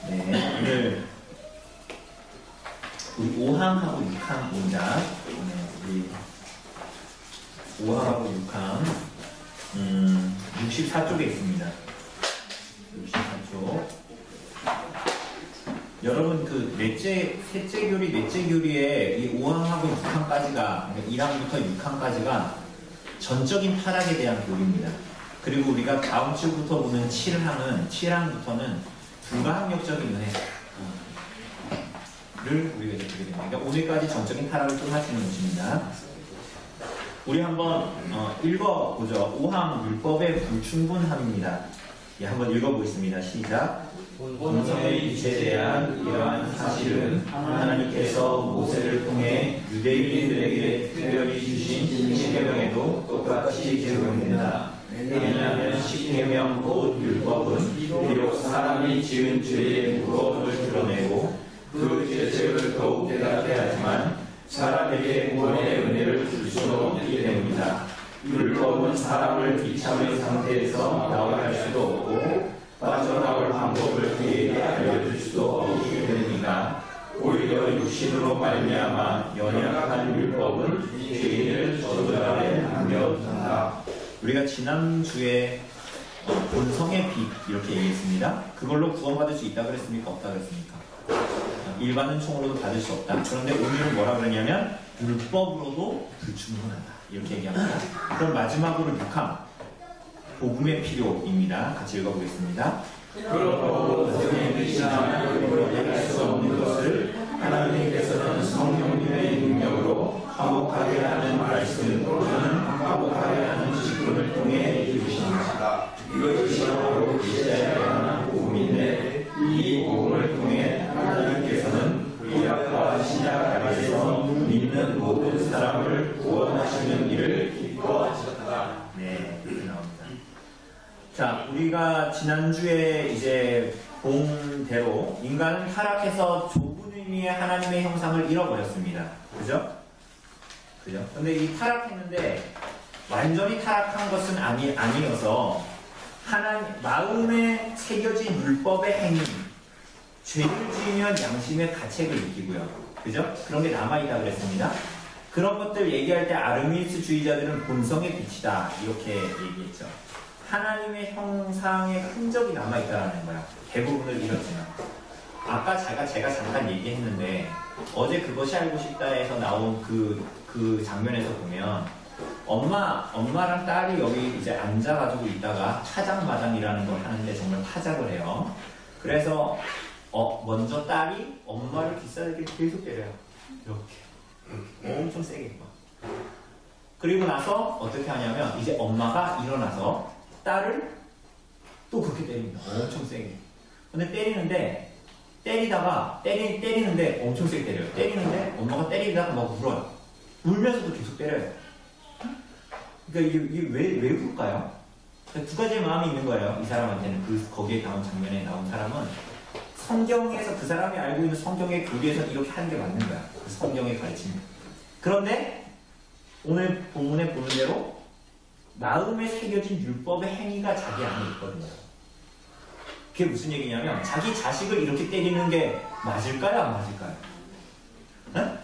네, 오늘 우리 5항하고 6항 문장. 우리 5항하고 6항 64쪽에 있습니다. 64쪽. 여러분 셋째 교리에 이 5항하고 6항까지가, 그러니까 1항부터 6항까지가 전적인 타락에 대한 교리입니다. 그리고 우리가 다음 주부터 보는 7항부터는 불가항력적인 은혜를 우리가 이제 보게 됩니다. 그러니까 오늘까지 전적인 타락을 끝마치는 것입니다. 우리 한번 읽어보죠. 5항 율법의 불충분함입니다. 예, 한번 읽어보겠습니다. 시작. 본성의 빛에 대한 이러한 사실은 하나님께서 모세를 통해 유대인들에게 특별히 주신 십계명에도 똑같이 적용된다. 왜냐하면 십계명 곧 율법은 비록 사람이 지은 죄의 무거움을 드러내고 그 죄책을 더욱 깨닫게 하지만 사람에게 구원의 은혜를 줄 수는 없기 때문이다. 율법은 사람을 비참의 상태에서 나오게 할 수도 없고 빠져나올 방법을 그에게 알려줄 수도 없기 때문이다. 오히려 육신으로 말미암아 연약한 율법은 죄인을 저주하게 만들어준다. 우리가 지난주에 본성의 빛 이렇게 얘기했습니다. 그걸로 구원받을 수 있다 그랬습니까? 없다 그랬습니까? 일반은 총으로도 받을 수 없다. 그런데 오늘은 뭐라 그러냐면 율법으로도 불충분하다 이렇게 얘기합니다. 그럼 마지막으로 6항 복음의 필요입니다. 같이 읽어보겠습니다. 그러므로 성령의 빛이나 얘기할 수 없는 것을 하나님께서는 성령님의 능력으로 화목하게 하는 말씀 또는 화목하게 하는 직분을 통해 이루십니다. 이것이 바로 이스라엘에 관한 복음인데 이 복음을 통해 하나님께서는 구약과 신약 안에서 믿는 모든 사람을 구원하시는 일을 기뻐하셨다. 네, 이렇게 나옵니다. 자, 우리가 지난주에 이제 본 대로 인간은 타락해서 좁은 의미의 하나님의 형상을 잃어버렸습니다. 그죠? 근데 이 타락했는데 완전히 타락한 것은 아니어서 마음에 새겨진 율법의 행위, 죄를 지으면 양심의 가책을 느끼고요. 그죠? 그런 게 남아있다 그랬습니다. 그런 것들 얘기할 때 아르미니스주의자들은 본성의 빛이다 이렇게 얘기했죠. 하나님의 형상의 흔적이 남아있다는 거야. 대부분을 잃었지만. 아까 제가 잠깐 얘기했는데 어제 그것이 알고 싶다에서 나온 그 장면에서 보면 엄마랑 딸이 여기 이제 앉아가지고 있다가 차장마장이라는 걸 하는데 정말 타작을 해요. 그래서 먼저 딸이 엄마를 귀싸대기를 계속 때려요. 이렇게 엄청 세게. 그리고 나서 어떻게 하냐면 이제 엄마가 일어나서 딸을 또 그렇게 때립니다. 엄청 세게. 근데 때리는데 엄청 세게 때려요. 때리는데 엄마가 때리다가 막 울어요. 울면서도 계속 때려요. 그러니까 이게 왜 울까요? 그러니까 두 가지의 마음이 있는 거예요. 이 사람한테는 거기에 나온 장면에 나온 사람은 성경에서 그 사람이 알고 있는 성경의 교리에서 이렇게 하는 게 맞는 거야. 그 성경의 가르침. 그런데 오늘 본문에 보는 대로 마음에 새겨진 율법의 행위가 자기 안에 있거든요. 그게 무슨 얘기냐면 자기 자식을 이렇게 때리는 게 맞을까요? 안 맞을까요? 네?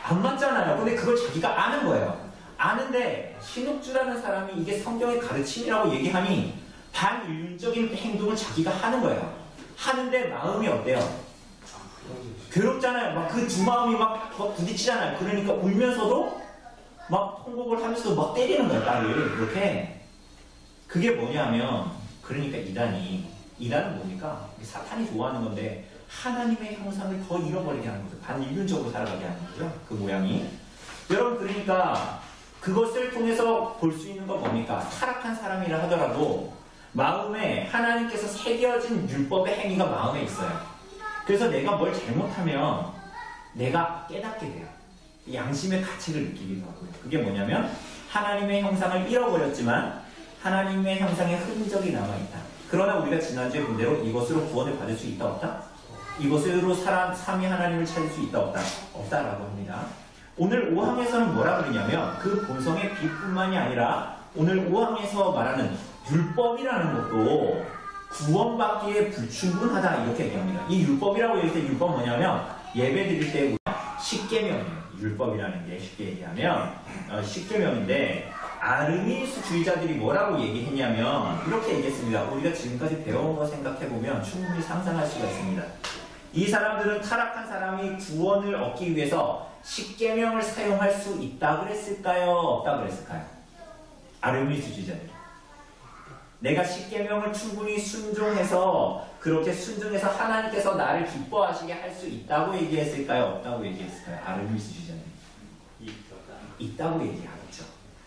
안 맞잖아요. 근데 그걸 자기가 아는 거예요. 아는데 신옥주라는 사람이 이게 성경의 가르침이라고 얘기하니 반인륜적인 행동을 자기가 하는 거예요. 하는데 마음이 어때요? 괴롭잖아요. 막 그 두 마음이 막 부딪히잖아요. 그러니까 울면서도 막 통곡을 하면서도 막 때리는 거예요. 딸을 이렇게. 그게 뭐냐면 그러니까 이단은 뭡니까? 사탄이 좋아하는 건데 하나님의 형상을 더 잃어버리게 하는 거죠. 반인륜적으로 살아가게 하는 거죠. 그 모양이. 여러분 그러니까 그것을 통해서 볼 수 있는 건 뭡니까? 타락한 사람이라 하더라도 마음에 하나님께서 새겨진 율법의 행위가 마음에 있어요. 그래서 내가 뭘 잘못하면 내가 깨닫게 돼요. 양심의 가책을 느끼기도 하고요. 그게 뭐냐면 하나님의 형상을 잃어버렸지만 하나님의 형상의 흔적이 남아있다. 그러나 우리가 지난주에 본 대로 이것으로 구원을 받을 수 있다 없다? 이것으로 삼위 하나님을 찾을 수 있다 없다? 없다라고 합니다. 오늘 5항에서는 뭐라 그러냐면 그 본성의 빛뿐만이 아니라 오늘 5항에서 말하는 율법이라는 것도 구원받기에 불충분하다 이렇게 얘기합니다. 이 율법이라고 얘기할 때 율법 뭐냐면 예배 드릴 때 십계명이에요. 율법이라는 게 쉽게 얘기하면 십계명인데 아르미니스주의자들이 뭐라고 얘기했냐면 이렇게 얘기했습니다. 우리가 지금까지 배워온 거 생각해보면 충분히 상상할 수가 있습니다. 이 사람들은 타락한 사람이 구원을 얻기 위해서 십계명을 사용할 수 있다 그랬을까요? 없다 그랬을까요? 아르미니스주의자들. 내가 십계명을 충분히 순종해서 그렇게 순종해서 하나님께서 나를 기뻐하시게 할 수 있다고 얘기했을까요? 없다고 얘기했을까요? 아르미니스주의자들. 있다고 얘기하겠죠.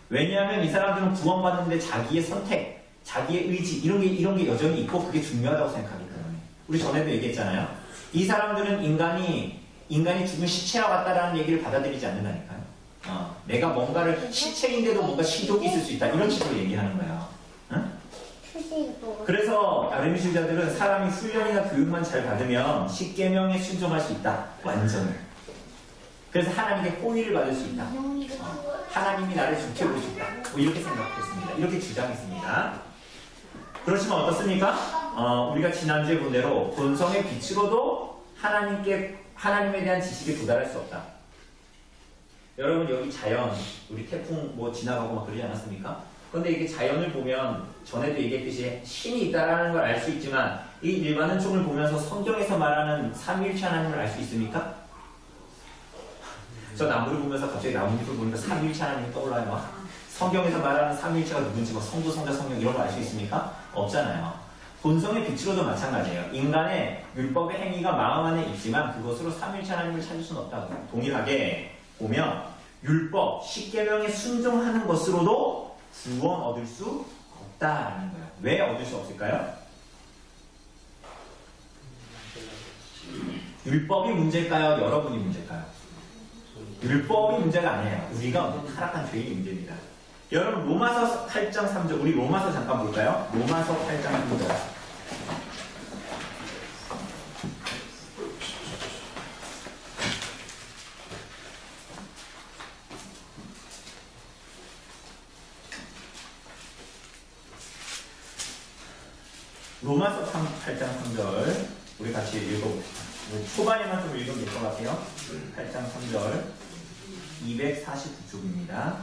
왜냐하면 이 사람들은 구원받는데 자기의 선택, 자기의 의지 이런 게 여전히 있고 그게 중요하다고 생각하기 때문에. 우리 전에도 얘기했잖아요. 이 사람들은 인간이 죽은 시체와 같다라는 얘기를 받아들이지 않는다니까요. 내가 뭔가를 시체인데도 뭔가 시독이 있을 수 있다 이런 식으로 얘기하는 거예요. 응? 그래서 아르미니스주의자들은 사람이 훈련이나 교육만 잘 받으면 십계명에 순종할 수 있다. 완전히. 그래서 하나님께 호의를 받을 수 있다. 하나님이 나를 좋게 볼 수 있다. 뭐 이렇게 생각했습니다. 이렇게 주장했습니다. 그렇지만 어떻습니까? 우리가 지난주에 본 대로 본성의 빛으로도 하나님에 대한 지식에 도달할 수 없다. 여러분 여기 자연, 우리 태풍 뭐 지나가고 막 그러지 않았습니까? 그런데 이게 자연을 보면 전에도 얘기했듯이 신이 있다라는 걸 알 수 있지만 이 일반은 총을 보면서 성경에서 말하는 삼위일체 하나님을 알 수 있습니까? 저 나무를 보면서 갑자기 나뭇잎을 보니까 삼위일체 하나님이 떠올라요. 막. 성경에서 말하는 삼위일체가 누군지 뭐 성부, 성자, 성령 이런 거 알 수 있습니까? 없잖아요. 본성의 빛으로도 마찬가지예요. 인간의 율법의 행위가 마음 안에 있지만 그것으로 삼위일체 하나님을 찾을 수는 없다고. 동일하게 보면 율법, 십계명에 순종하는 것으로도 구원 얻을 수 없다라는 거예요. 왜 얻을 수 없을까요? 율법이 문제일까요? 여러분이 문제일까요? 율법이 문제가 아니에요. 우리가 타락한 죄인이 문제입니다. 여러분 로마서 8장 3절 우리 로마서 잠깐 볼까요? 로마서 8장 3절 로마서 8장 3절 우리 같이 읽어봅시다. 초반에만 좀 읽으면 될 것 같아요. 8장 3절 249쪽입니다.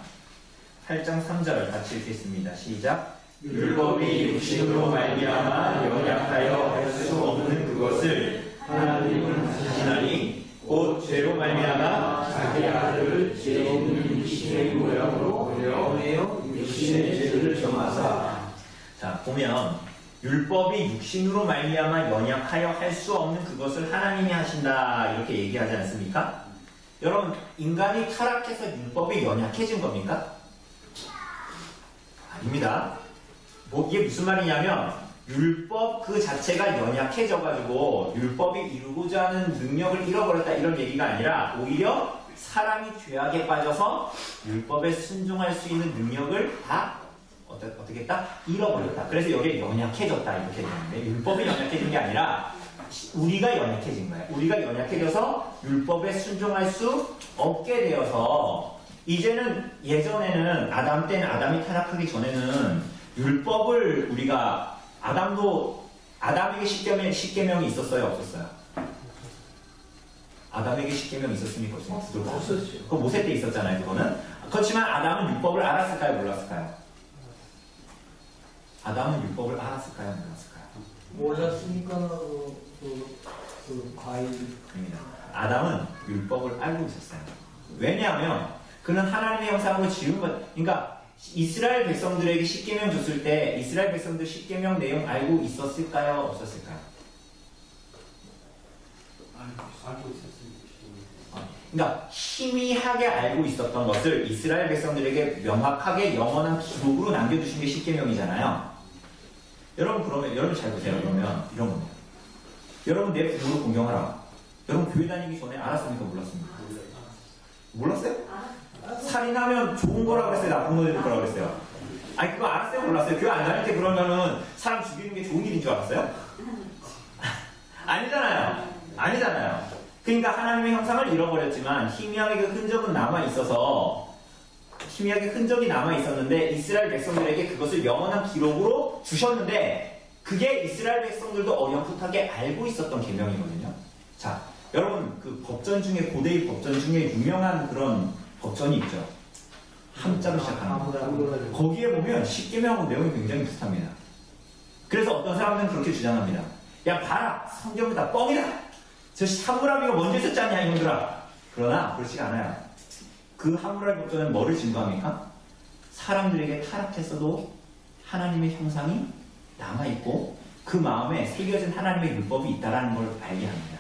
8장 3절 같이 읽겠습니다. 시작. 율법이 육신으로 말미암아 연약하여 할 수 없는 그것을 하나님은 하시나니 곧 죄로 말미암아 자기 아들을 죄 없는 육신의 모양으로 보내어 육신의 죄를 정하사. 자 보면 율법이 육신으로 말미암아 연약하여 할 수 없는 그것을 하나님이 하신다 이렇게 얘기하지 않습니까? 여러분 인간이 타락해서 율법이 연약해진 겁니까? 아닙니다. 이게 무슨 말이냐면 율법 그 자체가 연약해져가지고 율법이 이루고자 하는 능력을 잃어버렸다 이런 얘기가 아니라 오히려 사람이 죄악에 빠져서 율법에 순종할 수 있는 능력을 다 어떻게 했다? 잃어버렸다. 그래서 여기에 연약해졌다 이렇게 되는데 율법이 연약해진 게 아니라 우리가 연약해진 거예요. 우리가 연약해져서 율법에 순종할 수 없게 되어서 이제는 예전에는 아담이 타락하기 전에는 율법을 우리가 아담에게 십계명이 있었어요? 없었어요? 아담에게 십계명이 있었습니까? 없었어요. 그거 모세 때 있었잖아요. 그거는. 그렇지만 아담은 율법을 알았을까요? 몰랐을까요? 아담은 율법을 알았을까요? 몰랐을까요? 몰랐으니까 그 과일입니다. 아담은 율법을 알고 있었어요. 왜냐하면 그는 하나님의 형상으로 지은 것. 그러니까 이스라엘 백성들에게 십계명 줬을 때 이스라엘 백성들 십계명 내용 알고 있었을까요? 없었을까요? 알고 있었습니다. 그러니까 희미하게 알고 있었던 것을 이스라엘 백성들에게 명확하게 영원한 기록으로 남겨두신 게 십계명이잖아요. 여러분 그러면 여러분 잘 보세요. 그러면 이런 겁니다. 여러분 내 부모를 공경하라. 여러분 교회 다니기 전에 알았습니까? 몰랐습니까? 몰랐어요? 살인하면 좋은 거라 그랬어요? 나쁜 거 되는 거라 그랬어요? 아니 그거 알았어요? 몰랐어요? 교회 안 다닐 때 그러면은 사람 죽이는 게 좋은 일인 줄 알았어요? 아니잖아요. 그러니까 하나님의 형상을 잃어버렸지만 희미하게 그 흔적은 남아있어서 희미하게 흔적이 남아있었는데 이스라엘 백성들에게 그것을 영원한 기록으로 주셨는데 그게 이스라엘 백성들도 어렴풋하게 알고 있었던 계명이거든요. 자, 여러분 그 법전 중에 고대의 법전 중에 유명한 그런 법전이 있죠. 함자로 시작하는 거. 거기에 보면 십계명하고 내용이 굉장히 비슷합니다. 그래서 어떤 사람들은 그렇게 주장합니다. 야 봐라, 성경이 다 뻥이다. 저 함무라비가 먼저 있었지 않냐 이놈들아. 그러나 그렇지가 않아요. 그 함무라비 법전은 뭐를 증거합니까? 사람들에게 타락했어도 하나님의 형상이 남아있고 그 마음에 새겨진 하나님의 율법이 있다는 걸 알게 합니다.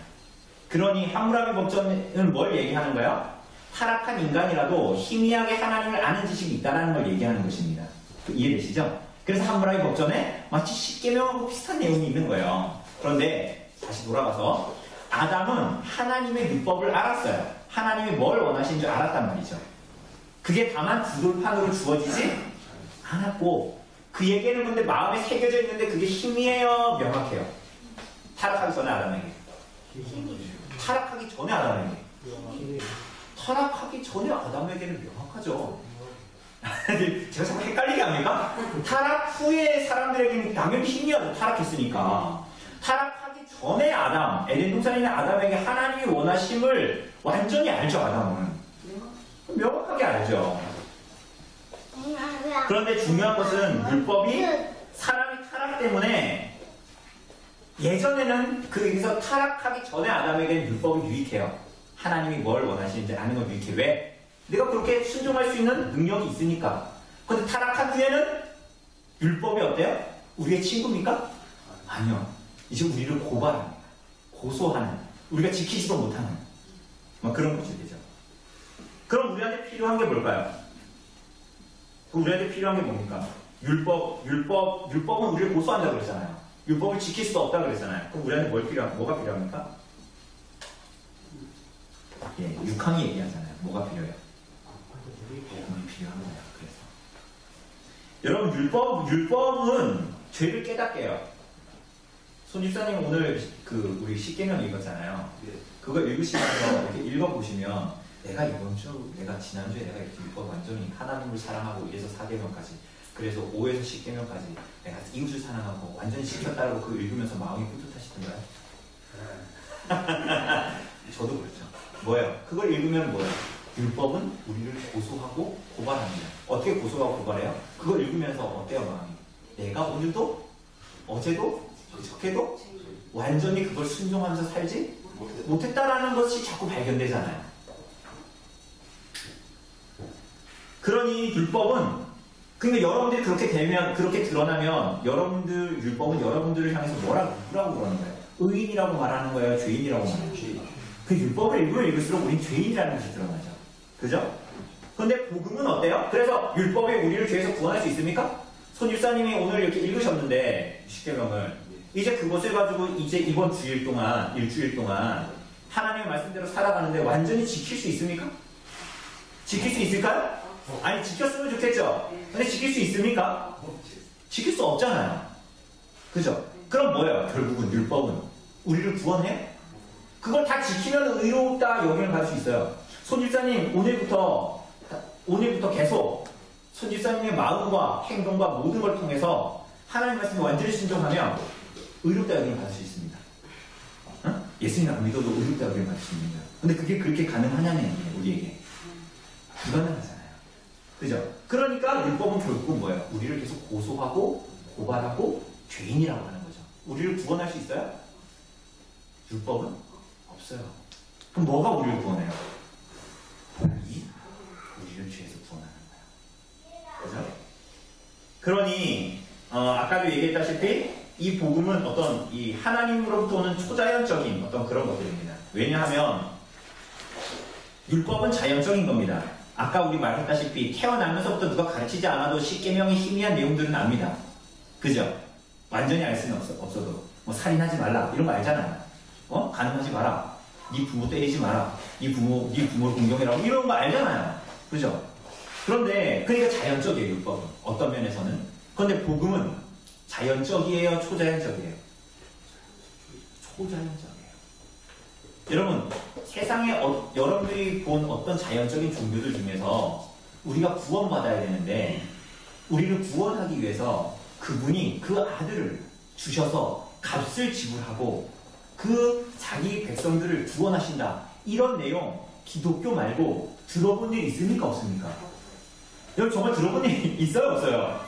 그러니 함무라비 법전은 뭘 얘기하는 거예요? 타락한 인간이라도 희미하게 하나님을 아는 지식이 있다는 걸 얘기하는 것입니다. 이해되시죠? 그래서 함무라비 법전에 마치 십계명하고 비슷한 내용이 있는 거예요. 그런데 다시 돌아가서 아담은 하나님의 율법을 알았어요. 하나님이 뭘 원하시는 줄 알았단 말이죠. 그게 다만 두돌판으로 주어지지 않았고 그에게는 근데 마음에 새겨져 있는데 그게 희미해요, 명확해요. 타락하기 전에 아담에게. 타락하기 전에 아담에게. 타락하기 전에 아담에게는 명확하죠. 제가 자꾸 헷갈리게 합니까? 타락 후에 사람들에게는 당연히 희미하죠. 타락했으니까. 타락하기 전에 아담, 에덴 동산에 있는 아담에게 하나님이 원하심을 완전히 알죠, 아담은. 명확하게 알죠. 그런데 중요한 것은 율법이 사람이 타락 때문에 예전에는 여기서 타락하기 전에 아담에게는 율법이 유익해요. 하나님이 뭘 원하시는지 아는 건 유익해. 왜? 내가 그렇게 순종할 수 있는 능력이 있으니까. 그런데 타락한 후에는 율법이 어때요? 우리의 친구입니까? 아니요. 이제 우리를 고발합니다. 고소하는, 우리가 지키지도 못하는 그런 것이 되죠. 그럼 우리한테 필요한 게 뭘까요? 우리한테 필요한 게 뭡니까? 율법은 우리를 고소한다고 그랬잖아요. 율법을 지킬 수도 없다고 그랬잖아요. 그럼 우리한테 뭐가 필요합니까? 예, 6항이 얘기하잖아요. 뭐가 필요해요? 복음이 필요한 거예요. 그래서 여러분 율법은 죄를 깨닫게 해요. 손 집사님 오늘 우리 십계명 읽었잖아요. 그거 읽으시면서 이렇게 읽어보시면 내가 지난주에 내가 이렇게 율법 완전히 하나님을 사랑하고 1에서 4계명까지 그래서 5에서 10계명까지 내가 이웃을 사랑하고 완전히 지켰다고 그거 읽으면서 마음이 뿌듯하시던가요? 저도 그렇죠. 뭐예요? 그걸 읽으면 뭐예요? 율법은 우리를 고소하고 고발합니다. 어떻게 고소하고 고발해요? 그걸 읽으면서 어때요, 마음이? 내가 오늘도, 어제도, 저께도 완전히 그걸 순종하면서 살지 못했다라는 것이 자꾸 발견되잖아요. 그러니 율법은, 그러니까 여러분들이 그렇게 드러나면 여러분들 율법은 여러분들을 향해서 뭐라고 그러는 거예요? 의인이라고 말하는 거예요? 죄인이라고 말하는 거예요? 그 율법을 읽으면 읽을수록 우린 죄인이라는 것이 드러나죠. 그죠? 근데 복음은 어때요? 그래서 율법이 우리를 죄에서 구원할 수 있습니까? 손 집사님이 오늘 이렇게 읽으셨는데 십계명을 이제 그것을 가지고 이제 이번 일주일 동안 하나님의 말씀대로 살아가는데 완전히 지킬 수 있습니까? 지킬 수 있을까요? 아니 지켰으면 좋겠죠. 근데 지킬 수 있습니까? 지킬 수 없잖아요. 그죠? 그럼 뭐예요? 결국은 율법은 우리를 구원해? 그걸 다 지키면 의롭다 영향을 받을 수 있어요. 손 집사님 오늘부터 계속 손 집사님의 마음과 행동과 모든 걸 통해서 하나님 말씀에 완전히 순종하면 의롭다 영향을 받을 수 있습니다. 어? 예수님 안 믿어도 의롭다 영향을 받을 수 있습니다. 근데 그게 그렇게 가능하냐는 우리에게 불가능하잖아요. 그죠? 그러니까 율법은 결국은 뭐예요? 우리를 계속 고소하고 고발하고 죄인이라고 하는 거죠. 우리를 구원할 수 있어요? 율법은 없어요. 그럼 뭐가 우리를 구원해요? 복이 우리를 죄에서 구원하는 거예요. 그죠? 그러니 아까도 얘기했다시피 이 복음은 어떤 이 하나님으로부터 오는 초자연적인 어떤 그런 것들입니다. 왜냐하면 율법은 자연적인 겁니다. 아까 우리 말했다시피 태어나면서부터 누가 가르치지 않아도 십계명의 희미한 내용들은 압니다. 그죠? 완전히 알 수는 없어도 뭐 살인하지 말라 이런 거 알잖아요. 가늠하지 마라. 네 부모 때리지 마라. 네 부모를 공경해라. 이런 거 알잖아요. 그죠? 그런데 그러니까 자연적이에요. 율법은 어떤 면에서는. 그런데 복음은 자연적이에요? 초자연적이에요? 초자연적이에요. 여러분 세상에 여러분들이 본 어떤 자연적인 종교들 중에서 우리가 구원받아야 되는데 우리를 구원하기 위해서 그분이 그 아들을 주셔서 값을 지불하고 그 자기 백성들을 구원하신다. 이런 내용 기독교 말고 들어본 일 있습니까? 없습니까? 여러분 정말 들어본 일 있어요? 없어요?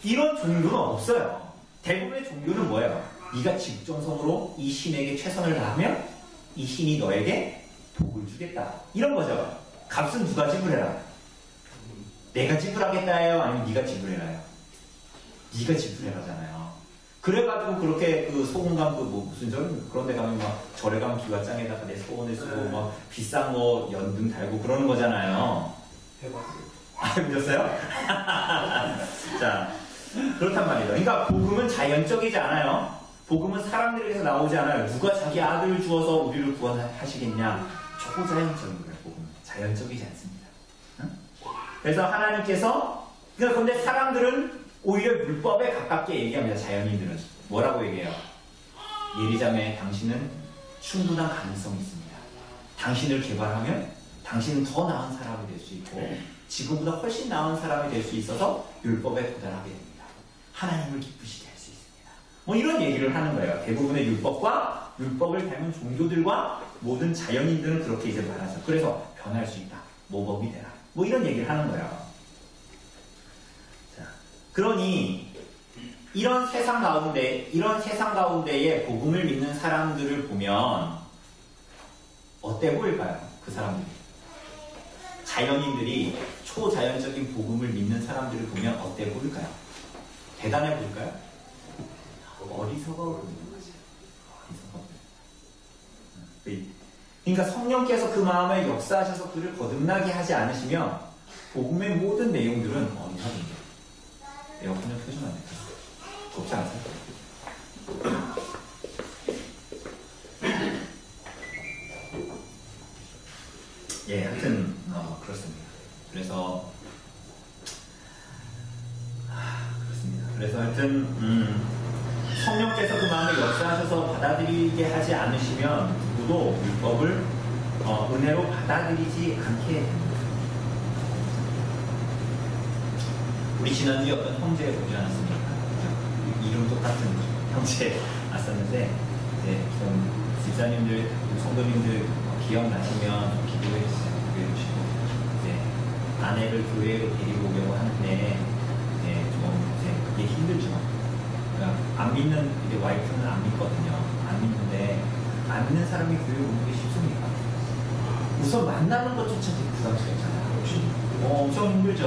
이런 종교는 없어요. 대부분의 종교는 뭐예요? 네가 직정성으로 이 신에게 최선을 다하면 이 신이 너에게 복을 주겠다. 이런 거죠. 값은 누가 지불해라? 내가 지불하겠다예요? 아니면 네가 지불해라요? 네가 지불해라잖아요. 그래가지고 그렇게 그 소금강 그 뭐 무슨 절 그런 데 가면 막 절에 가면 기와장에다가 내 소원을 쓰고 막 비싼 거 연등 달고 그러는 거잖아요. 해봤어요. 아, 해보셨어요? 자, 그렇단 말이죠. 그러니까 복음은 자연적이지 않아요. 복음은 사람들에게서 나오지 않아요. 누가 자기 아들을 주어서 우리를 구원하시겠냐? 초자연적인 거예요. 복음은 자연적이지 않습니다. 응? 그래서 하나님께서 그런데 사람들은 오히려 율법에 가깝게 얘기합니다. 자연인들은 뭐라고 얘기해요? 예리자매, 당신은 충분한 가능성이 있습니다. 당신을 개발하면 당신은 더 나은 사람이 될 수 있고 지금보다 훨씬 나은 사람이 될 수 있어서 율법에 도달하게 됩니다. 하나님을 기쁘시게 할 수 있습니다. 뭐 이런 얘기를 하는 거예요. 대부분의 율법과 율법을 닮은 종교들과 모든 자연인들은 그렇게 이제 말하죠. 그래서 변할 수 있다. 모범이 되라. 뭐 이런 얘기를 하는 거예요. 자, 그러니 이런 세상 가운데에 복음을 믿는 사람들을 보면 어때 보일까요? 그 사람들이. 자연인들이 초자연적인 복음을 믿는 사람들을 보면 어때 보일까요? 대단해 보일까요? 어리석어 보이는 거죠. 어리석어. 그러니까 성령께서 그 마음에 역사하셔서 그를 거듭나게 하지 않으시면 복음의 모든 내용들은 어리석입니다. 에어컨을 켜주면 안 될까요? 덥지 않으세요? 예, 하여튼 그렇습니다. 그래서 하여튼 성령께서 그 마음에 역사하셔서 받아들이게 하지 않으시면 누구도 율법을 은혜로 받아들이지 않게 됩니다. 우리 지난주에 어떤 형제 보지 않았습니까? 이름 똑같은 형제 왔었는데 이제 좀 집사님들, 성도님들 기억나시면 기도해 주시고 이제 아내를 교회로 데리고 오려고 하는데 그게 힘들죠. 그러니까 안 믿는 이제 와이프는 안 믿거든요. 안 믿는데 안 믿는 사람이 교회 오는 게 쉽습니까? 우선 만나는 것조차 되게 부담스럽잖아요. 혹시 엄청 힘들죠.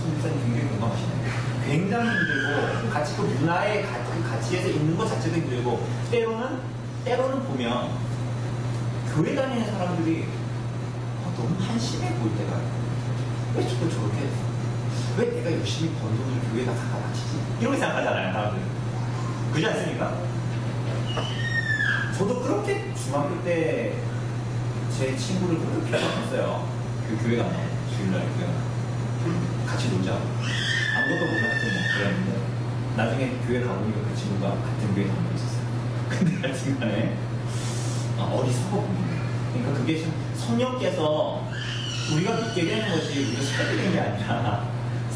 손님사님 굉장히 공감하시네요. 굉장히 힘들고 같이 그 문화의 그 가치에서 있는 것 자체도 힘들고 때로는 보면 교회 다니는 사람들이 너무 한심해 보일 때가 왜 저걸 저렇게 했어? 왜 내가 열심히 번 돈을 교회에다 갖다 바치지? 이렇게 생각하잖아요, 사람들. 그렇지 않습니까? 저도 그렇게 중학교 때 제 친구를 그렇게 비판했어요. 그 교회 가면, 주일날 교회 가면. 같이 놀자고. 아무것도 모르는 하여튼 뭐 그랬는데, 나중에 교회 가보니까 그 친구가 같은 교회 다니고 있었어요. 근데 하여튼 간에, 어리석어 보입니다. 그러니까 그게 좀 성령께서 우리가 믿게 되는 것이 우리가 살게 되는 게 아니라,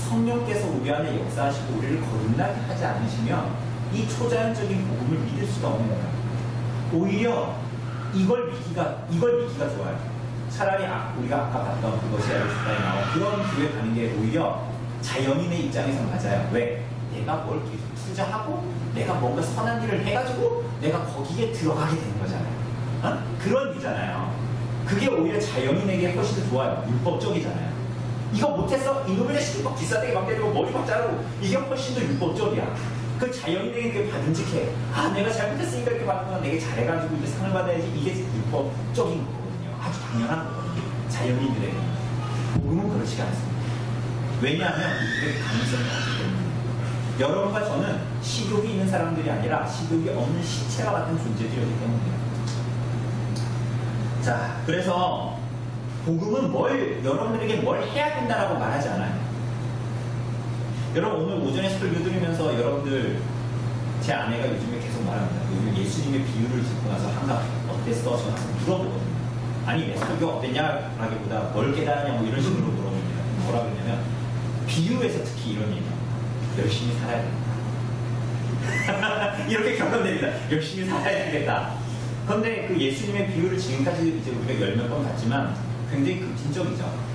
성령께서 우리 안에 역사하시고 우리를 거듭나게 하지 않으시면 이 초자연적인 복음을 믿을 수가 없는 거예요. 오히려 이걸 믿기가 좋아요. 차라리 우리가 아까 봤던 그것이 알겠다에 나온 그런 교회 가는 게 오히려 자연인의 입장에서 맞아요. 왜? 내가 뭘 계속 투자하고 내가 뭔가 선한 일을 해가지고 내가 거기에 들어가게 되는 거잖아요. 그런 이유잖아요. 그게 오히려 자연인에게 훨씬 더 좋아요. 율법적이잖아요. 이거 못했어? 이놈의 자식이 막 비싸대게 막 때리고 머리 막 자르고 이게 훨씬 더 율법적이야. 그 자연인에게 그게 받은직해. 내가 잘못했으니까 이렇게 받는 건 내게 잘해가지고 이제 상을 받아야지. 이게 율법적인 거거든요. 아주 당연한 거거든요. 자연인들에게. 복음은 그렇지가 않습니다. 왜냐하면 우리의 가능성이 없기 때문에. 여러분과 저는 식욕이 있는 사람들이 아니라 식욕이 없는 시체와 같은 존재들이기 때문이에요. 자, 그래서 복음은 여러분들에게 뭘 해야 된다라고 말하지 않아요. 여러분 오늘 오전에 설교 들으면서 여러분들 제 아내가 요즘에 계속 말합니다. 요즘 예수님의 비유를 듣고 나서 항상 어땠어? 저는 항상 물어보거든요. 아니 내 설교 어땠냐? 라기보다 뭘 깨달았냐? 뭐 이런 식으로 물어봅니다. 뭐라 그러냐면 비유에서 특히 이런 얘기입니다. 열심히 살아야 됩니다. 이렇게 결론됩니다. 열심히 살아야 되겠다. 그런데 그 예수님의 비유를 지금까지 이제 우리가 열몇 번 봤지만 굉장히 급진적이죠.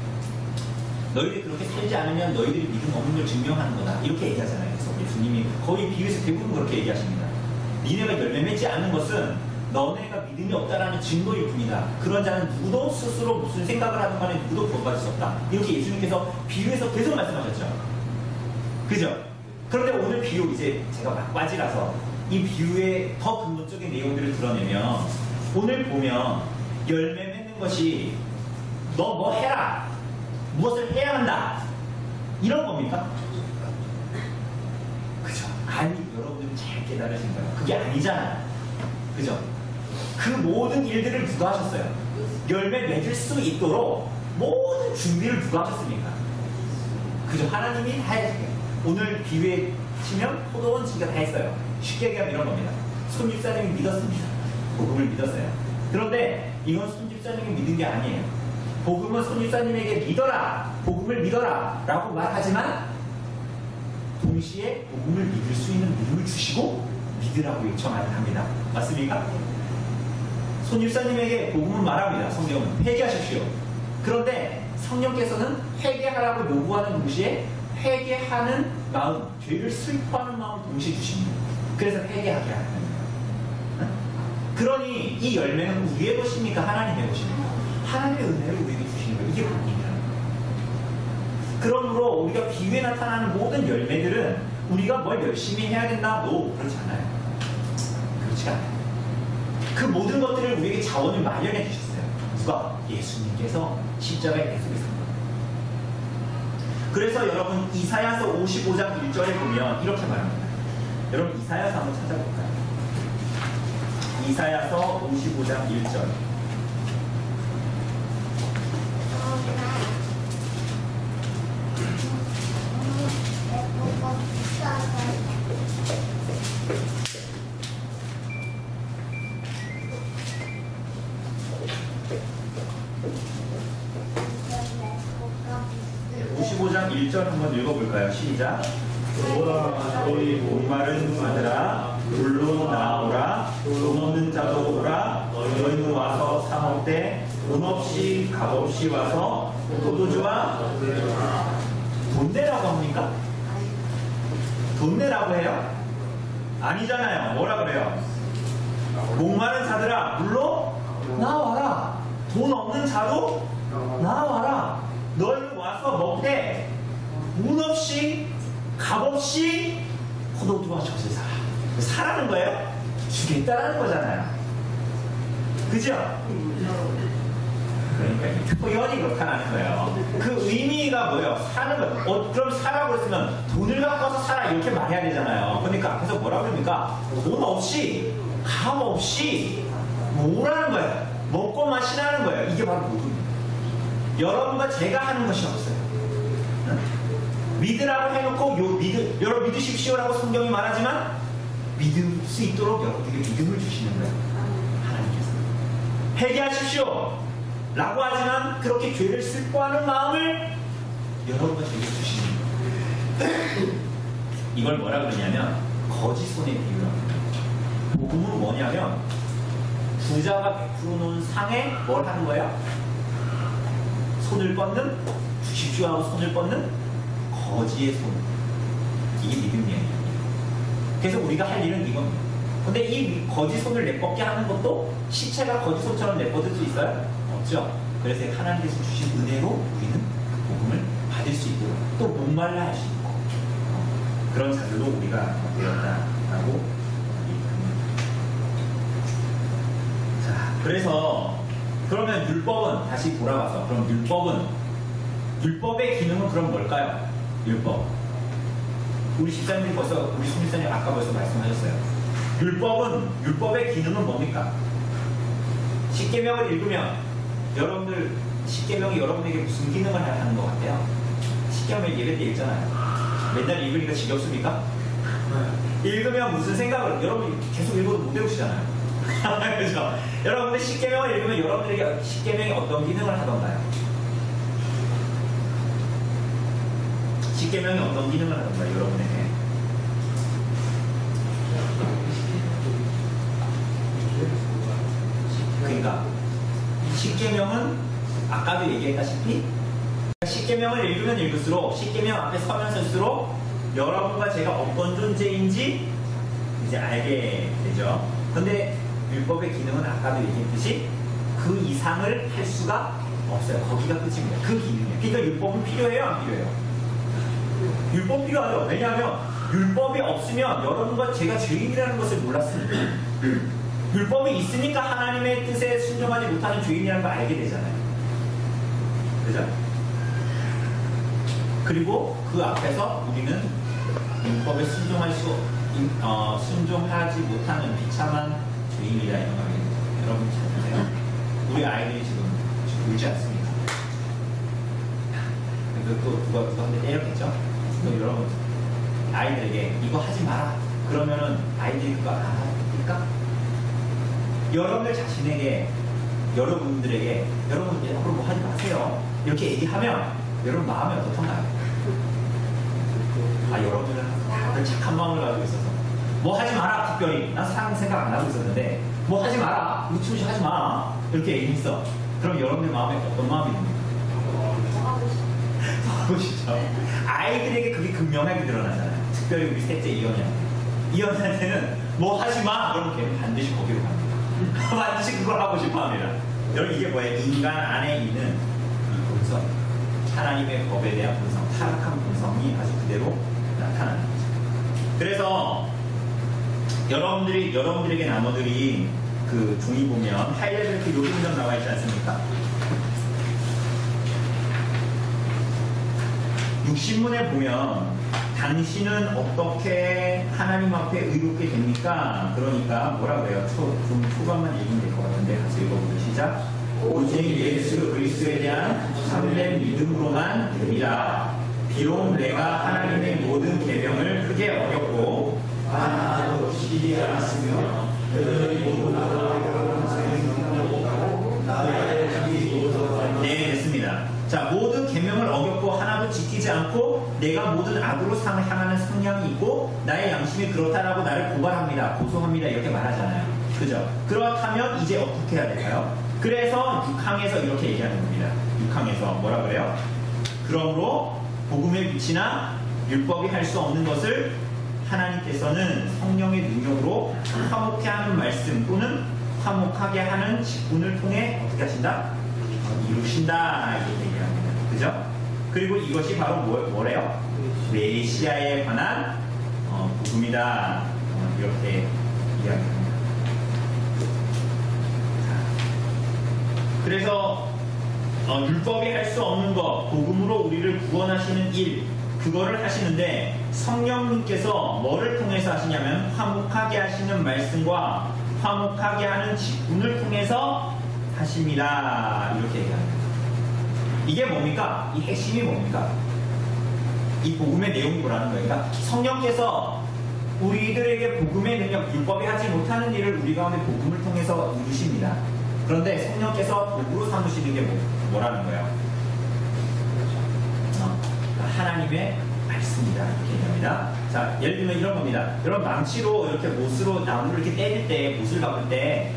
너희들이 그렇게 살지 않으면 너희들이 믿음 없는 걸 증명하는 거다. 이렇게 얘기하잖아요. 그래서 예수님이 거의 비유에서 대부분 그렇게 얘기하십니다. 니네가 열매 맺지 않는 것은 너네가 믿음이 없다라는 증거일 뿐이다. 그런 자는 누구도 스스로 무슨 생각을 하든 간에 누구도 구원받을 수 없다. 이렇게 예수님께서 비유에서 계속 말씀하셨죠. 그죠? 그런데 오늘 비유 이제 제가 막바지라서 이 비유의 더 근본적인 내용들을 드러내면 오늘 보면 열매 맺는 것이 너 뭐 해라. 무엇을 해야 한다. 이런 겁니까? 그죠? 아니, 여러분들은 잘 깨달으신 거예요. 그게 아니잖아요. 그죠? 그 모든 일들을 누가 하셨어요? 열매 맺을 수 있도록 모든 준비를 누가 하셨습니까? 그죠? 하나님이 다 했어요. 오늘 비유에 치면 포도원 지가 다 했어요. 쉽게 얘기하면 이런 겁니다. 손집사님이 믿었습니다. 복음을 믿었어요. 그런데 이건 손집사님이 믿은 게 아니에요. 복음은 손집사님에게 믿어라, 복음을 믿어라 라고 말하지만 동시에 복음을 믿을 수 있는 믿음을 주시고 믿으라고 요청을 합니다. 맞습니까? 손집사님에게 복음은 말합니다. 성경은 회개하십시오. 그런데 성령께서는 회개하라고 요구하는 동시에 회개하는 마음, 죄를 슬퍼하는 마음 동시에 주십니다. 그래서 회개하게 하는 거예요. 그러니 이 열매는 우리의 것입니까? 하나님의 것입니까? 하나님의 은혜를 우리에게 주시는 거예요. 이게 복음이라는 거예요. 그러므로 우리가 비유에 나타나는 모든 열매들은 우리가 뭘 열심히 해야 된다? 그렇지 않아요. 그렇지 않아요. 그 모든 것들을 우리에게 자원을 마련해 주셨어요. 누가? 예수님께서 십자가에 계속해서. 그래서 여러분 이사야서 55장 1절에 보면 이렇게 말합니다. 여러분 이사야서 한번 찾아볼까요? 이사야서 55장 1절. 네, 1절 한번 읽어볼까요? 시작. 너희 목마른 자들아 물로 나오라. 돈 없는 자도 오라. 너희는 와서 사 먹되 돈 없이 값 없이 와서 포도주와 돈 내라고 합니까? 돈 내라고 해요? 아니잖아요. 뭐라 그래요? 목마른 자들아 물로 나와라. 돈 없는 자도 나와라. 너희는 와서 먹되 돈 없이 값 없이 포도주와 젖을 사라. 사라는 거예요? 주겠다라는 거잖아요. 그죠? 그러니까 표현이 그렇다는 거예요. 그 의미가 뭐예요? 사는 거예요. 그럼 사라고 했으면 돈을 갖고 와서 사라 이렇게 말해야 되잖아요. 그러니까 앞에서 뭐라고 합니까? 돈 없이 값 없이 뭐라는 거예요? 먹고 마시라는 거예요. 이게 바로 모든입니다. 여러분과 제가 하는 것이 없어요. 믿으라고 해놓고 여러분 믿으십시오라고 성경이 말하지만 믿을 수 있도록 여러분에게 믿음을 주시는 거예요. 하나님께서 회개하십시오 라고 하지만 그렇게 죄를 슬퍼하는 마음을 여러분과 제게 주시는 거예요. 이걸 뭐라 그러냐면 거짓 손의 비유랍니다. 복음은 뭐냐면 부자가 베풀어 놓은 상에 뭘 하는 거예요? 손을 뻗는, 주십시오 하고 손을 뻗는 거지의 손. 이게 믿음이에요. 그래서 우리가 할 일은 이겁니다. 근데 이 거지 손을 내뻗게 하는 것도 시체가 거지 손처럼 내뻗을 수 있어요? 없죠. 그래서 하나님께서 주신 은혜로 우리는 그 복음을 받을 수 있도록 또 목말라 할 수 있고 그런 자들로 우리가 되었다라고 자, 그래서 그러면 율법은 다시 돌아가서 그럼 율법의 기능은 그럼 뭘까요? 율법. 우리 집사님이 우리 수미사님 아까 벌써 말씀하셨어요. 율법의 기능은 뭡니까? 십계명을 읽으면 여러분들 십계명이 여러분에게 무슨 기능을 하는 것 같아요? 십계명 예배 때 읽잖아요. 맨날 읽으니까 지겹습니까? 읽으면 무슨 생각을 여러분이 계속 읽어도 못 외우시잖아요. 그렇죠? 여러분들 십계명을 읽으면 여러분들에게 십계명이 어떤 기능을 하던가요? 십계명이 어떤 기능을 하던가요? 여러분에게 그러니까 10계명은 아까도 얘기했다시피 10계명을 읽으면 읽을수록 10계명 앞에 서면 설수록 여러분과 제가 어떤 존재인지 이제 알게 되죠. 근데 율법의 기능은 아까도 얘기했듯이 그 이상을 할 수가 없어요. 거기가 끝입니다. 그 기능이에요. 그러니까 율법은 필요해요, 안 필요해요? 율법 필요하죠. 왜냐하면 율법이 없으면 여러분과 제가 죄인이라는 것을 몰랐습니다. 율법이 있으니까 하나님의 뜻에 순종하지 못하는 죄인이라는 걸 알게 되잖아요. 그죠? 그리고 그 앞에서 우리는 율법에 순종하지 못하는 비참한 죄인이라 이런 걸 알게 되죠. 여러분 잘 보세요. 우리 아이들이 지금 울지 않습니다. 그래서 또 누가 한테 때렸겠죠? 그럼 여러분 아이들에게 이거 하지 마라. 그러면은 아이들이 그거 안 합니까? 여러분들 자신에게 여러분들에게 여러분 앞으로 뭐 하지 마세요. 이렇게 얘기하면 여러분 마음이 어떻던가요? 여러분들은 다들 착한 마음을 가지고 있어서 뭐 하지 마라. 특별히 난 사람 생각 안 하고 있었는데 뭐 하지 마라. 우치우치 하지 마. 이렇게 얘기했어. 그럼 여러분들 마음에 어떤 마음이 듭니까? 하고 싶죠. 아이들에게 그게 극명하게 드러나잖아요. 특별히 우리 셋째 이현이한테는 뭐 하지 마. 그러면 걔는 반드시 거기로 갑니다. 반드시 그걸 하고 싶어 합니다. 여러분 이게 뭐예요? 인간 안에 있는 이 본성, 하나님의 법에 대한 본성, 타락한 본성이 아주 그대로 나타나는 거죠. 그래서 여러분들에게 나눠드린 그 종이 보면 하이라이트 그 요금점 나와 있지 않습니까? 60문에 보면 당신은 어떻게 하나님 앞에 의롭게 됩니까? 그러니까 뭐라 그래요? 좀 초반만 읽으면 될 것 같은데 같이 읽어보죠. 시작. 오직 예수 그리스도에 대한 참된 믿음으로만 됩니다. 비록 내가 하나님의 모든 계명을 크게 어겼고 하나도 지키지 않았으며 여전히 모두 네, 됐습니다. 자, 모든 계명을 어겼고 하나도 지키지 않고 내가 모든 악으로 향하는 성향이 있고 나의 양심이 그렇다라고 나를 고발합니다. 고소합니다. 이렇게 말하잖아요. 그죠? 그렇다면 이제 어떻게 해야 될까요? 그래서 6항에서 이렇게 얘기하는 겁니다. 6항에서 뭐라 그래요? 그러므로 복음의 빛이나 율법이 할 수 없는 것을 하나님께서는 성령의 능력으로 화목케 하는 말씀 또는 화목하게 하는 직분을 통해 어떻게 하신다? 이루신다. 이렇게 얘기합니다. 그죠? 그리고 이것이 바로 뭐래요? 메시아에 관한 복음이다. 이렇게 이야기합니다. 그래서 율법이 할 수 없는 것, 복음으로 우리를 구원하시는 일, 그거를 하시는데 성령님께서 뭐를 통해서 하시냐면 화목하게 하시는 말씀과 화목하게 하는 직분을 통해서 하십니다. 이렇게 얘기합니다. 이게 뭡니까? 이 핵심이 뭡니까? 이 복음의 내용이 뭐라는 거예요? 그러니까 성령께서 우리들에게 복음의 능력, 율법이 하지 못하는 일을 우리 가운데 복음을 통해서 이루십니다. 그런데 성령께서 도구로 삼으시는 게 뭐라는 거예요? 하나님의 말씀이다. 이렇게 얘기합니다. 자, 예를 들면 이런 겁니다. 여러분 망치로 이렇게 못으로 나무를 이렇게 때릴 때, 못을 박을 때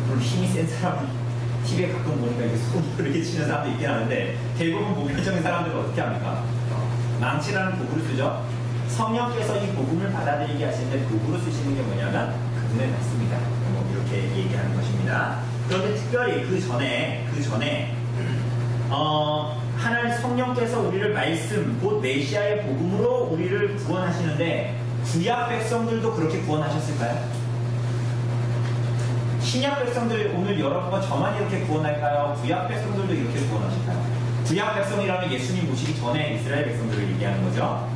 물론 힘이 센 사람은 TV에 가끔 보니까 이렇게 손으로 이렇게 치는 사람도 있긴 하는데 대부분 보편적인 사람들은 어떻게 합니까? 망치라는 도구를 쓰죠. 성령께서 이 복음을 받아들이게 하실 때 도구로 쓰시는 게 뭐냐면 그분의 말씀이다. 이렇게 얘기하는 것입니다. 그런데 특별히 그 전에 하나님 성령께서 우리를 말씀, 곧 메시아의 복음으로 우리를 구원하시는데 구약 백성들도 그렇게 구원하셨을까요? 신약 백성들 오늘 여러분과 저만 이렇게 구원할까요? 구약 백성들도 이렇게 구원하실까요? 구약 백성이라면 예수님 모시기 전에 이스라엘 백성들을 얘기하는 거죠.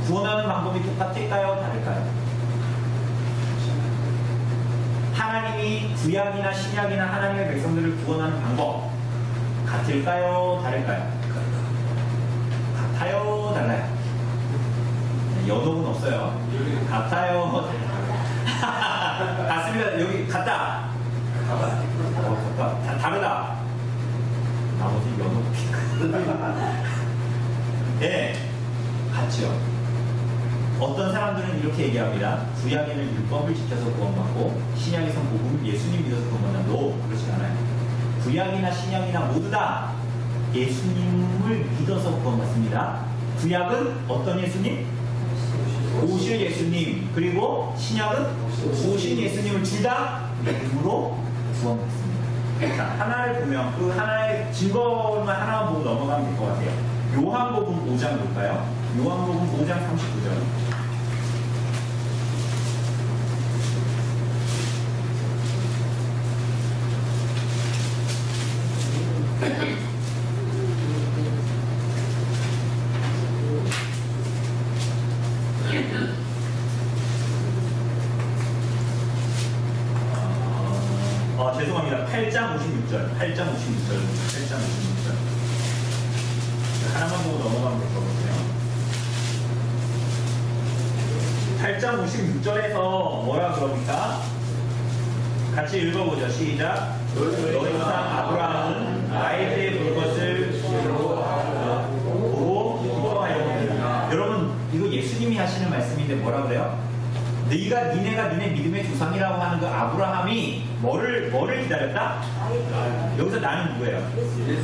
구원하는 방법이 똑같을까요? 다를까요? 하나님이 구약이나 신약이나 하나님의 백성들을 구원하는 방법 같을까요? 다를까요? 같아요? 달라요? 연옥은 없어요. 같아요? 같습니다. 여기 같다. 다르다. 나머지 연옥 핑크. 네, 같죠. 어떤 사람들은 이렇게 얘기합니다. 구약에는 율법을 지켜서 구원받고 신약에선 복음 예수님 믿어서 구원받는다. 노, 그렇지 않아요. 구약이나 신약이나 모두 다 예수님을 믿어서 구원받습니다. 구약은 어떤 예수님? 오실 예수님. 그리고 신약은 오신 예수님을 둘 다 믿음으로 구원받습니다. 자, 하나를 보면 그 하나의 증거만 하나만 보고 넘어가면 될 것 같아요. 요한복음 5장 볼까요? 요한복음 5장 39절. 죄송합니다. 8장 56절. 8장 56절. 8장 56절. 하나만 보고 넘어가면 될 것 같아요. 8장 56절에서 뭐라 그럽니까? 같이 읽어보죠. 시작. 너희 조상 아브라함은 나에 대해 볼 것을 보고 기뻐하였느니라. 여러분, 이거 예수님이 하시는 말씀인데 뭐라 그래요? 니네가 니네 믿음의 조상이라고 하는 그 아브라함이 뭐를 기다렸다? 여기서 나는 누구예요?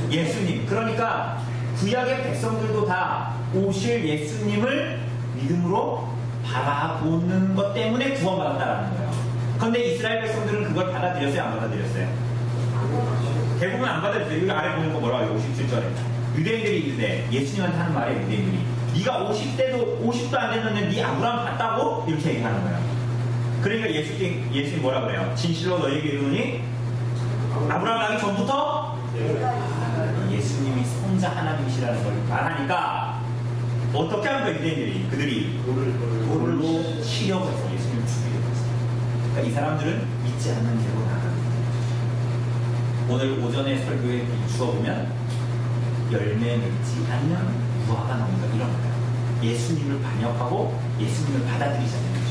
예수님. 그러니까 구약의 백성들도 다 오실 예수님을 믿음으로 바라보는 것 때문에 구원받았다라는 거예요. 그런데 이스라엘 백성들은 그걸 받아들였어요? 안 받아들였어요? 대부분 안 받아들였어요. 여기 아래 보는 거 뭐라고 해요? 57절에 유대인들이 이르되 예수님한테 하는 말이에요. 유대인들이 네가 50도 안 됐는데 네 아브라함 봤다고? 이렇게 얘기하는 거예요. 그러니까 예수님 뭐라 그래요? 진실로 너에게 이르노니 아브라함 나기 전부터 예수님이 성자 하나님이시라는 걸 말하니까 어떻게 하는 거예요? 유대인들이 그들이 돌로 치려고 해서 예수님을 죽이려고 했어요. 그러니까 이 사람들은 믿지 않는 대로 나갑니다. 오늘 오전에 설교에 비추어 보면 열매 맺지 않는 무화가 나온다 이런 거예요. 예수님을 반역하고 예수님을 받아들이지 않는 거죠.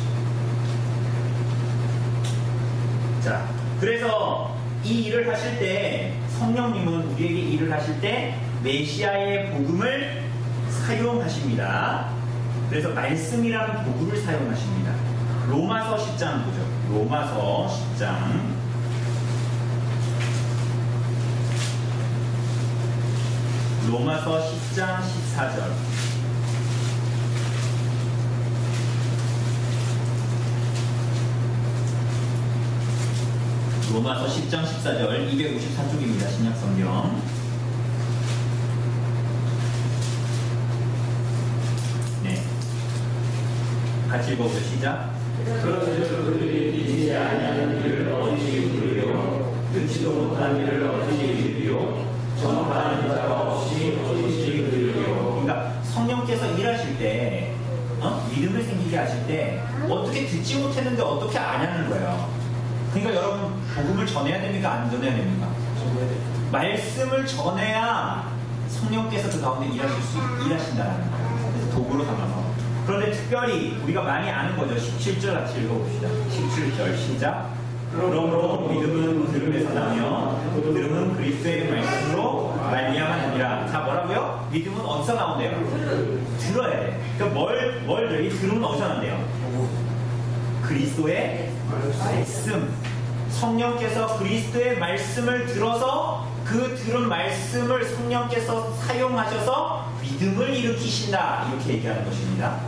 자, 그래서 이 일을 하실 때 성령님은 우리에게 일을 하실 때 메시아의 복음을 사용하십니다. 그래서 말씀이라는 도구를 사용하십니다. 로마서 10장 보죠. 로마서 10장 로마서 10장 14절. 로마서 10장 14절 254쪽입니다. 신약성경. 네. 같이 읽어보죠. 시작. 그런즉 그들이 믿지 아니하는 일을 어찌 이루리요 듣지도 못한 일을 어찌 이루리요 전파하는 자가 없이 어찌 이루리요. 그러니까 성령께서 일하실 때 믿음을 생기게 하실 때 어떻게 듣지 못했는데 어떻게 아냐는 거예요. 그러니까 여러분 복음을 전해야 됩니까? 안 전해야 됩니까? 말씀을 전해야 성령께서 그 가운데 일하신다는 거예요. 그래서 도구로 삼아서. 그런데 특별히 우리가 많이 아는 거죠. 17절 같이 읽어봅시다. 17절 시작. 그러므로 믿음은 들음에서 나며 들음은 그리스도의 말씀으로 말미암았느니라. 자, 뭐라고요? 믿음은 어디서 나온대요? 들어야 돼. 그러니까 뭘 들어? 이 들음은 어디서 나온대요? 그리스도의 말씀. 성령께서 그리스도의 말씀을 들어서 그 들은 말씀을 성령께서 사용하셔서 믿음을 일으키신다. 이렇게 얘기하는 것입니다.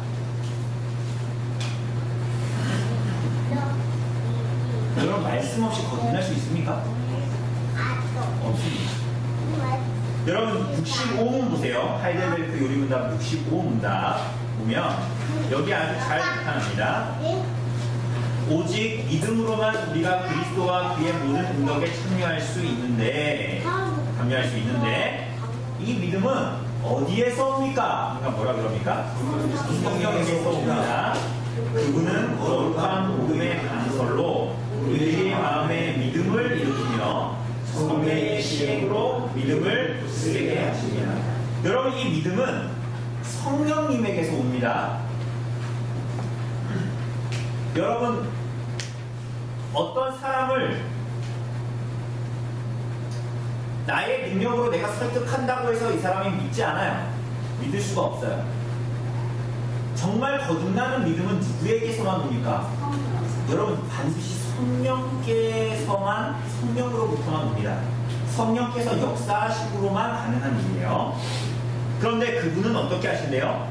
여러분 말씀 없이 거듭날 수 있습니까? 없습니다. 여러분 65문 보세요. 하이델베르크 요리문답 65문답 보면 여기 아주 잘 나타납니다. 오직 믿음으로만 우리가 그리스도와 그의 모든 능력에 참여할 수 있는데 이 믿음은 어디에서 옵니까? 그러니까 뭐라 그럽니까? 성령에게서 옵니다. 그분은 거룩한 복음의 반설로 우리의 마음에 믿음을 일으키며 성령의 시행으로 믿음을 쓰게 하십니다. 여러분 이 믿음은 성령님에게서 옵니다. 여러분 어떤 사람을 나의 능력으로 내가 설득한다고 해서 이 사람이 믿지 않아요. 믿을 수가 없어요. 정말 거듭나는 믿음은 누구에게서만 옵니까? 여러분, 반드시 성령으로부터만 옵니다. 성령께서 역사하심으로만 가능한 일이에요. 그런데 그분은 어떻게 하신대요?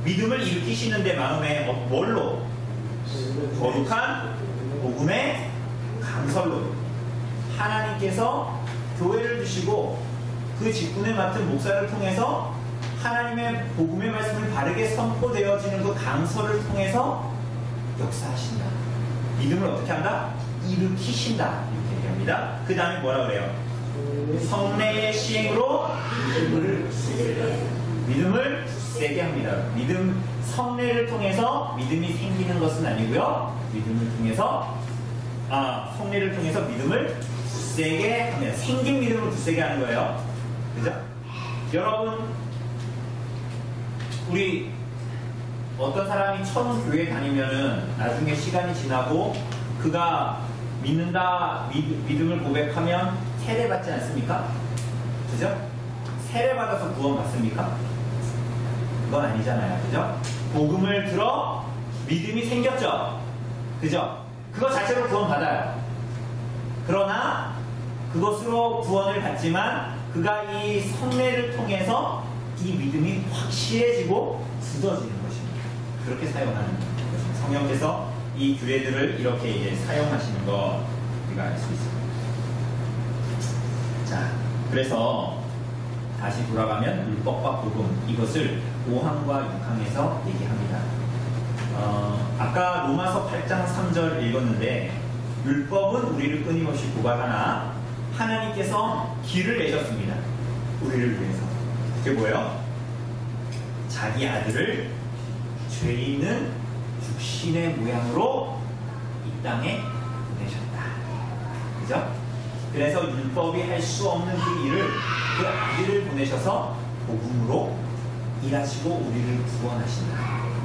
믿음을 일으키시는데 마음에 뭘로? 거룩한 복음의 강설로. 하나님께서 교회를 주시고 그 직분을 맡은 목사를 통해서 하나님의 복음의 말씀을 바르게 선포되어지는 그 강설을 통해서 역사하신다. 믿음을 어떻게 한다? 일으키신다. 이렇게 얘기합니다. 그 다음에 뭐라 그래요? 성례의 시행으로 믿음을 굳세게 합니다. 성례를 통해서 믿음이 생기는 것은 아니고요. 성례를 통해서 믿음을 굳세게 하면, 생긴 믿음을 굳세게 하는 거예요. 그죠? 여러분, 우리 어떤 사람이 처음 교회 다니면은 나중에 시간이 지나고 그가 믿음을 고백하면 세례받지 않습니까? 그죠? 세례받아서 구원받습니까? 그건 아니잖아요. 그죠? 복음을 들어 믿음이 생겼죠? 그죠? 그거 자체로 구원받아요. 그러나 그것으로 구원을 받지만 그가 이 성례를 통해서 이 믿음이 확실해지고 굳어지는 것입니다. 그렇게 사용하는 것입니다. 성령께서 이 규례들을 이렇게 이제 사용하시는 거 우리가 알 수 있습니다. 자, 그래서 다시 돌아가면 율법과 복음, 이것을 5항과 6항에서 얘기합니다. 아까 로마서 8장 3절 읽었는데, 율법은 우리를 끊임없이 고발하나 하나님께서 길을 내셨습니다. 우리를 위해서. 그게 뭐예요? 자기 아들을 죄 있는 육신의 모양으로 이 땅에 보내셨다. 그죠? 그래서 율법이 할 수 없는 그 일을, 그 아들을 보내셔서 복음으로 일하시고 우리를 구원하신다.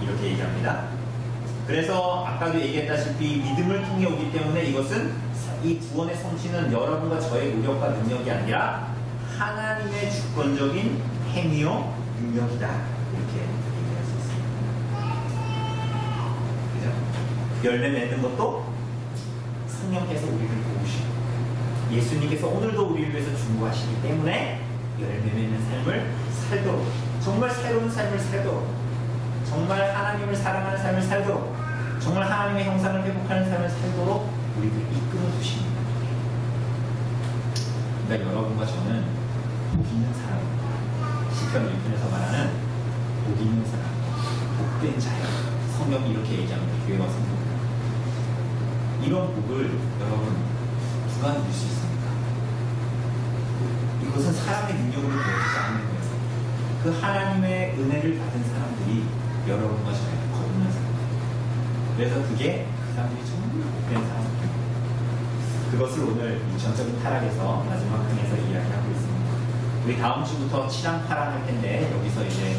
이렇게 얘기합니다. 그래서 아까도 얘기했다시피 믿음을 통해 오기 때문에 이것은, 이 구원의 성취는 여러분과 저의 노력과 능력이 아니라 하나님의 주권적인 행위요 능력이다. 이렇게 얘기할 수 있습니다. 그죠? 열매 맺는 것도 성령께서 우리를 도우시고 예수님께서 오늘도 우리를 위해서 중보하시기 때문에 열매 맺는 삶을 살도록, 정말 새로운 삶을 살도록, 정말 하나님을 사랑하는 삶을 살도록, 정말 하나님의 형상을 회복하는 삶을 살도록 우리를 이끌어 주십니다. 그러니까 여러분과 저는 복 있는 사람입니다. 시편 1편에서 말하는 복 있는 사람, 복된 자요. 성경이 이렇게 얘기합니다. 교회와 성경. 이런 복을 여러분 누가 누릴 수 있습니까? 이것은 사람의 능력으로 되어지지 않는 거예요. 그 하나님의 은혜를 받은 사람들이 여러분과 저에게 거듭난 사람들. 그래서 그게 그 사람들이 정말 복된 사람들입니다. 그것을 오늘 이 전적인 타락에서 마지막 항에서 이야기하고 있습니다. 우리 다음 주부터 7항 8항 할 텐데 여기서 이제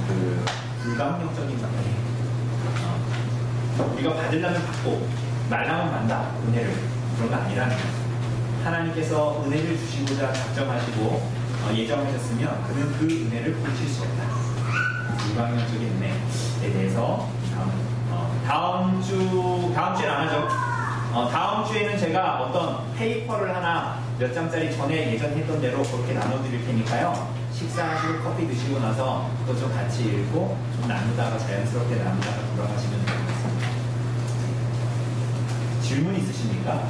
그 불가항력적인 방향이 우리가 받으려면 받고 말라면 만다. 은혜를. 그런 거 아니라는 거예요. 하나님께서 은혜를 주시고자 작정하시고 예정하셨으면 그는 그 은혜를 고칠 수 없다. 불가항력적인 은혜에 대해서 다음 주에는 안 하죠. 다음 주에는 제가 어떤 페이퍼를 하나 몇 장짜리 전에 예전 했던 대로 그렇게 나눠드릴 테니까요. 식사하시고 커피 드시고 나서 그거 좀 같이 읽고 좀 나누다가 자연스럽게 나누다가 돌아가시면 되겠습니다. 질문 있으십니까?